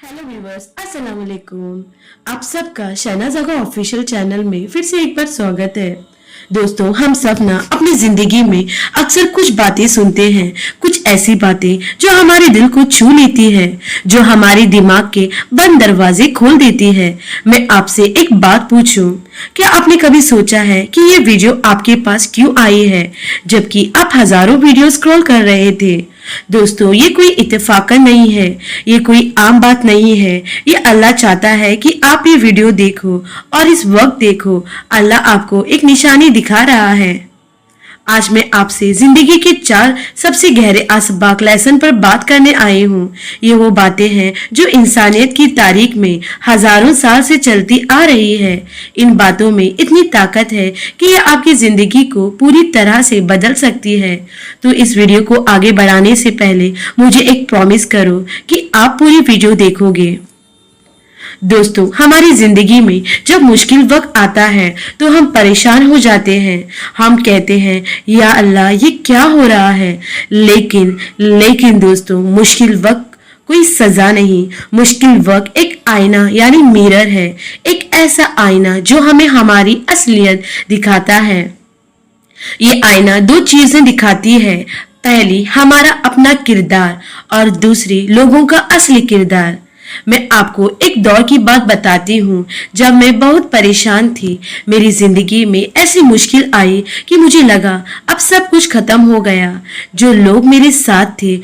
Hello viewers, अस्सलाम वालेकुम। आप सबका शहनाज आगा ऑफिशियल चैनल में फिर से एक बार स्वागत है। दोस्तों, हम सब ना अपनी जिंदगी में अक्सर कुछ बातें सुनते हैं, कुछ ऐसी बातें जो हमारे दिल को छू लेती है, जो हमारे दिमाग के बंद दरवाजे खोल देती है। मैं आपसे एक बात पूछूं, क्या आपने कभी सोचा है कि ये वीडियो आपके पास क्यों आई है, जबकि आप हजारों वीडियो स्क्रॉल कर रहे थे? दोस्तों, ये कोई इत्तेफाकन नहीं है, ये कोई आम बात नहीं है। ये अल्लाह चाहता है कि आप ये वीडियो देखो और इस वक्त देखो। अल्लाह आपको एक निशानी दिखा रहा है। आज मैं आपसे जिंदगी के 4 सबसे गहरे असबाक लेसन पर बात करने आई हूँ। ये वो बातें हैं जो इंसानियत की तारीख में हजारों साल से चलती आ रही है। इन बातों में इतनी ताकत है कि ये आपकी जिंदगी को पूरी तरह से बदल सकती है। तो इस वीडियो को आगे बढ़ाने से पहले मुझे एक प्रॉमिस करो कि आप पूरी वीडियो देखोगे। दोस्तों, हमारी जिंदगी में जब मुश्किल वक्त आता है तो हम परेशान हो जाते हैं। हम कहते हैं, या अल्लाह, ये क्या हो रहा है? लेकिन दोस्तों, मुश्किल वक्त कोई सजा नहीं। मुश्किल वक्त एक आईना यानी मिरर है, एक ऐसा आईना जो हमें हमारी असलियत दिखाता है। ये आईना 2 चीजें दिखाती है। पहली, हमारा अपना किरदार, और दूसरी, लोगों का असली किरदार। मैं आपको एक दौर की बात बताती हूँ जब मैं बहुत परेशान थी। मेरी जिंदगी में ऐसी मुश्किल आई कि मुझे लगा अब सब कुछ खत्म हो गया। जो लोग मेरे साथ थे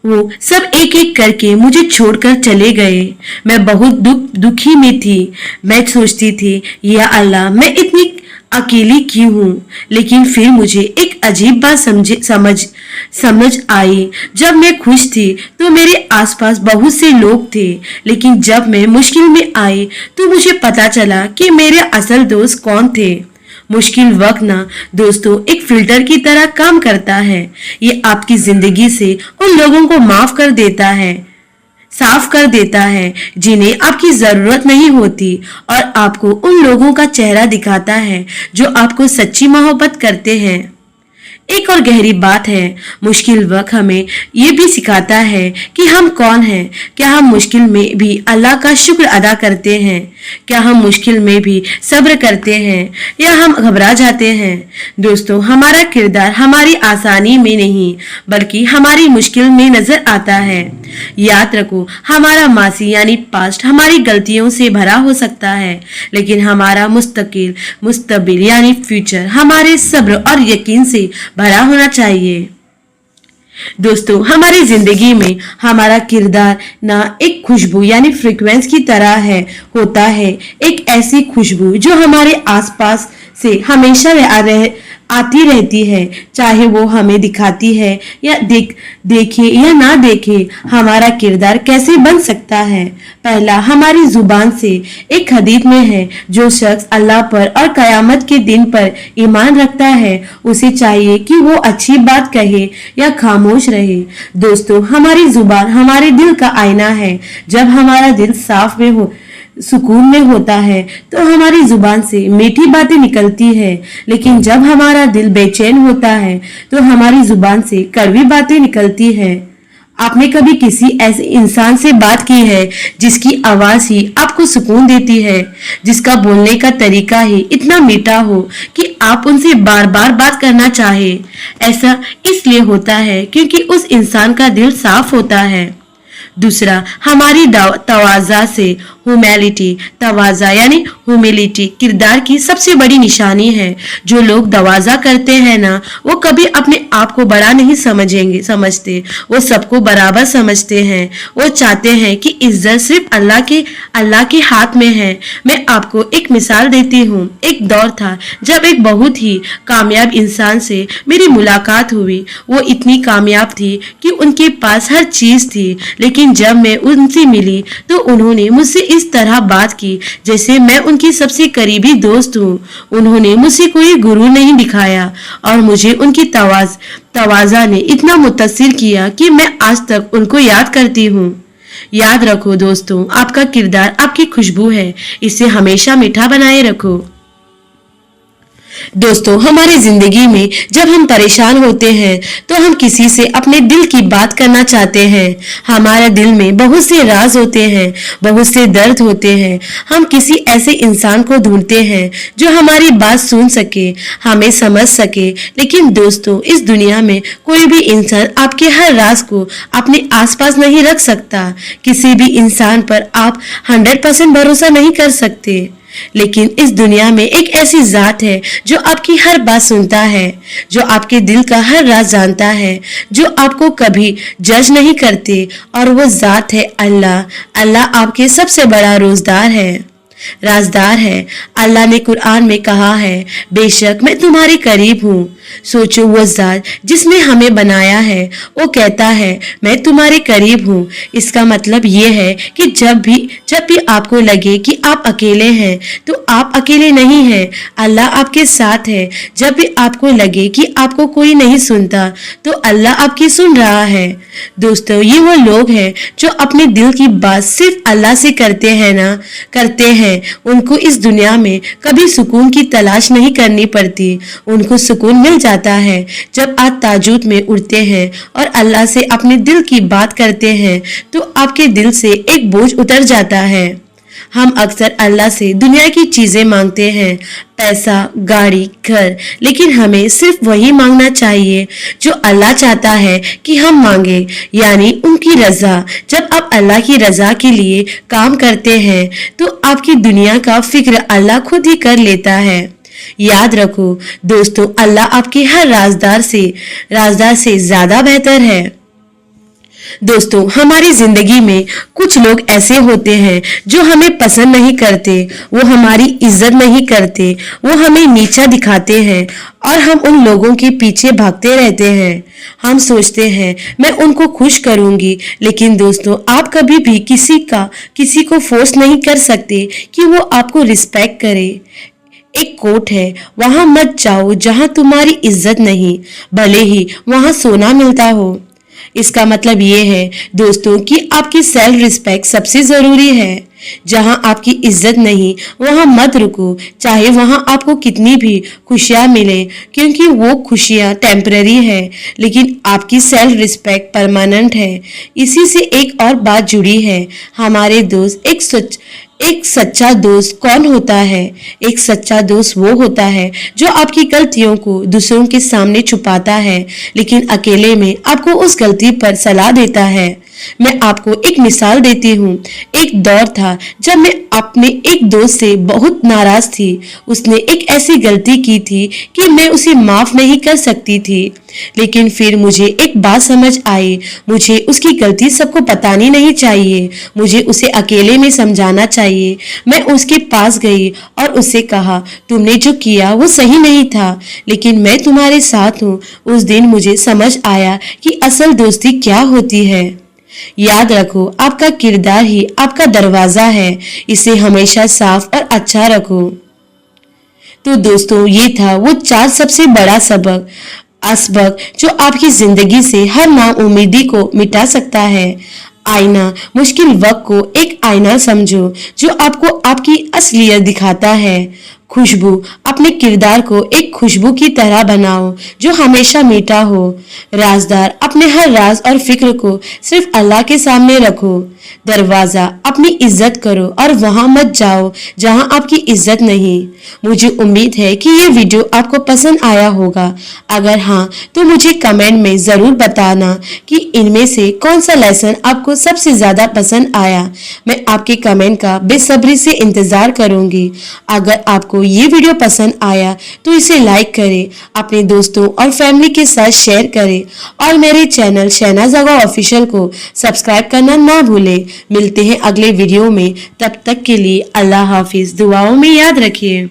वो सब एक एक करके मुझे छोड़कर चले गए। मैं बहुत दुखी में थी। मैं सोचती थी, या अल्लाह, मैं इतनी अकेली क्यों हूँ? लेकिन फिर मुझे एक अजीब बात समझ आई। जब मैं खुश थी तो मेरे आसपास बहुत से लोग थे, लेकिन जब मैं मुश्किल में आई तो मुझे पता चला कि मेरे असल दोस्त कौन थे। मुश्किल वक्त ना दोस्तों एक फिल्टर की तरह काम करता है। ये आपकी जिंदगी से उन लोगों को साफ कर देता है जिन्हें आपकी जरूरत नहीं होती, और आपको उन लोगों का चेहरा दिखाता है जो आपको सच्ची मोहब्बत करते हैं। एक और गहरी बात है, मुश्किल वक्त हमें ये भी सिखाता है कि हम कौन हैं। क्या हम मुश्किल में भी अल्लाह का शुक्र अदा करते हैं? क्या हम मुश्किल में भी सब्र करते हैं, या हम घबरा जाते हैं? दोस्तों, हमारा किरदार हमारी आसानी में नहीं बल्कि हमारी मुश्किल में नजर आता है। याद रखो, हमारा मासी यानी पास्ट हमारी गलतियों से भरा हो सकता है, लेकिन हमारा मुस्तकबिल यानी फ्यूचर हमारे सब्र और यकीन से भरा होना चाहिए। दोस्तों, हमारी जिंदगी में हमारा किरदार ना एक खुशबू यानी फ्रीक्वेंस की तरह होता है। एक ऐसी खुशबू जो हमारे आसपास से हमेशा आती रहती है, चाहे वो हमें दिखाती है या देखे या ना देखे। हमारा किरदार कैसे बन सकता है? पहला, हमारी जुबान से। एक हदीस में है, जो शख्स अल्लाह पर और कयामत के दिन पर ईमान रखता है उसे चाहिए कि वो अच्छी बात कहे या खामोश रहे। दोस्तों, हमारी जुबान हमारे दिल का आईना है। जब हमारा दिल सुकून में होता है तो हमारी जुबान से मीठी बातें निकलती है, लेकिन जब हमारा दिल बेचैन होता है तो हमारी जुबान से कड़वी बातें निकलती है। आपने कभी किसी ऐसे इंसान से बात की है जिसकी आवाज ही आपको सुकून देती है, जिसका बोलने का तरीका ही इतना मीठा हो कि आप उनसे बार बार बात करना चाहे? ऐसा इसलिए होता है क्योंकि उस इंसान का दिल साफ होता है। दूसरा, हमारी तवाज़ा से। तवाज़ा यानी ह्यूमिलिटी किरदार की सबसे बड़ी निशानी है। जो लोग तवाज़ा करते हैं ना, वो कभी अपने आप को बड़ा नहीं समझते। वो सबको बराबर समझते हैं। वो चाहते हैं कि इज्जत सिर्फ अल्लाह के हाथ में है। मैं आपको एक मिसाल देती हूँ। एक दौर था जब एक बहुत ही कामयाब इंसान से मेरी मुलाकात हुई। वो इतनी कामयाब थी कि उनके पास हर चीज थी, लेकिन जब मैं उनसे मिली तो उन्होंने मुझसे इस तरह बात की जैसे मैं उनकी सबसे करीबी दोस्त हूँ। उन्होंने मुझसे कोई गुरूर नहीं दिखाया, और मुझे उनकी तवाज़ा ने इतना मुतासिर किया कि मैं आज तक उनको याद करती हूँ। याद रखो दोस्तों, आपका किरदार आपकी खुशबू है, इसे हमेशा मीठा बनाए रखो। दोस्तों, हमारी जिंदगी में जब हम परेशान होते हैं तो हम किसी से अपने दिल की बात करना चाहते हैं। हमारे दिल में बहुत से राज होते हैं, बहुत से दर्द होते हैं। हम किसी ऐसे इंसान को ढूंढते हैं जो हमारी बात सुन सके, हमें समझ सके। लेकिन दोस्तों, इस दुनिया में कोई भी इंसान आपके हर राज को अपने आसपास नहीं रख सकता। किसी भी इंसान पर आप 100% भरोसा नहीं कर सकते। लेकिन इस दुनिया में एक ऐसी जात है जो आपकी हर बात सुनता है, जो आपके दिल का हर राज जानता है, जो आपको कभी जज नहीं करते, और वो जात है अल्लाह। अल्लाह आपके सबसे बड़ा राजदार है। अल्लाह ने कुरान में कहा है, बेशक मैं तुम्हारे करीब हूँ। सोचो, वो जात जिसने हमें बनाया है वो कहता है मैं तुम्हारे करीब हूँ। इसका मतलब ये है कि जब भी आपको लगे कि आप अकेले हैं तो आप अकेले नहीं हैं, अल्लाह आपके साथ है। जब भी आपको लगे कि आपको कोई नहीं सुनता तो अल्लाह आपकी सुन रहा है। दोस्तों, ये वो लोग हैं जो अपने दिल की बात सिर्फ अल्लाह से करते हैं। उनको इस दुनिया में कभी सुकून की तलाश नहीं करनी पड़ती। उनको सुकून मिल जाता है जब आप ताजुद में उठते हैं और अल्लाह से अपने दिल की बात करते हैं तो आपके दिल से एक बोझ उतर जाता है। हम अक्सर अल्लाह से दुनिया की चीजें मांगते हैं, पैसा, गाड़ी, घर, लेकिन हमें सिर्फ वही मांगना चाहिए जो अल्लाह चाहता है कि हम मांगे, यानी उनकी रजा। जब आप अल्लाह की रजा के लिए काम करते हैं तो आपकी दुनिया का फिक्र अल्लाह खुद ही कर लेता है। याद रखो दोस्तों, अल्लाह आपके हर राजदार से ज्यादा बेहतर है। दोस्तों, हमारी जिंदगी में कुछ लोग ऐसे होते हैं जो हमें पसंद नहीं करते, वो हमारी इज्जत नहीं करते, वो हमें नीचा दिखाते हैं और हम उन लोगों के पीछे भागते रहते हैं। हम सोचते हैं मैं उनको खुश करूंगी, लेकिन दोस्तों, आप कभी भी किसी को फोर्स नहीं कर सकते कि वो आपको रिस्पेक्ट करे। एक कोट है, वहां मत जाओ जहां तुम्हारी इज्जत नहीं, भले ही वहां सोना मिलता हो। इसका मतलब ये है दोस्तों कि आपकी सेल्फ रिस्पेक्ट सबसे जरूरी है। जहां आपकी इज्जत नहीं वहां मत रुको, चाहे वहां आपको कितनी भी खुशियां मिले, क्योंकि वो खुशियां टेम्पररी है, लेकिन आपकी सेल्फ रिस्पेक्ट परमानेंट है। इसी से एक और बात जुड़ी है, हमारे दोस्त एक सच्चा दोस्त कौन होता है? एक सच्चा दोस्त वो होता है जो आपकी गलतियों को दूसरों के सामने छुपाता है, लेकिन अकेले में आपको उस गलती पर सलाह देता है। मैं आपको एक मिसाल देती हूँ। एक दौर था जब मैं अपने एक दोस्त से बहुत नाराज थी। उसने एक ऐसी गलती की थी कि मैं उसे माफ नहीं कर सकती थी, लेकिन फिर मुझे एक बात समझ आई, मुझे उसकी गलती सबको बतानी नहीं चाहिए, मुझे उसे अकेले में समझाना चाहिए। मैं उसके पास गई और उससे कहा, तुमने जो किया वो सही नहीं था, लेकिन मैं तुम्हारे साथ हूँ। उस दिन मुझे समझ आया कि असल दोस्ती क्या होती है। याद रखो, आपका किरदार ही आपका दरवाजा है, इसे हमेशा साफ और अच्छा रखो। तो दोस्तों, ये था वो 4 सबसे बड़ा सबक जो आपकी जिंदगी से हर नाउम्मीदी को मिटा सकता है। आईना, मुश्किल वक्त को एक आईना समझो जो आपको आपकी असलियत दिखाता है। खुशबू, अपने किरदार को एक खुशबू की तरह बनाओ जो हमेशा मीठा हो। राजदार, अपने हर राज और फिक्र को सिर्फ अल्लाह के सामने रखो। दरवाजा, अपनी इज्जत करो और वहां मत जाओ जहां आपकी इज्जत नहीं। मुझे उम्मीद है कि ये वीडियो आपको पसंद आया होगा। अगर हाँ तो मुझे कमेंट में जरूर बताना कि इनमें से कौन सा लेसन आपको सबसे ज्यादा पसंद आया। मैं आपके कमेंट का बेसब्री से इंतजार करूंगी। अगर आपको ये वीडियो पसंद आया तो इसे लाइक करें, अपने दोस्तों और फैमिली के साथ शेयर करें और मेरे चैनल शहनाज आगा ऑफिशियल को सब्सक्राइब करना ना भूलें। मिलते हैं अगले वीडियो में, तब तक के लिए अल्लाह हाफिज। दुआओं में याद रखिए।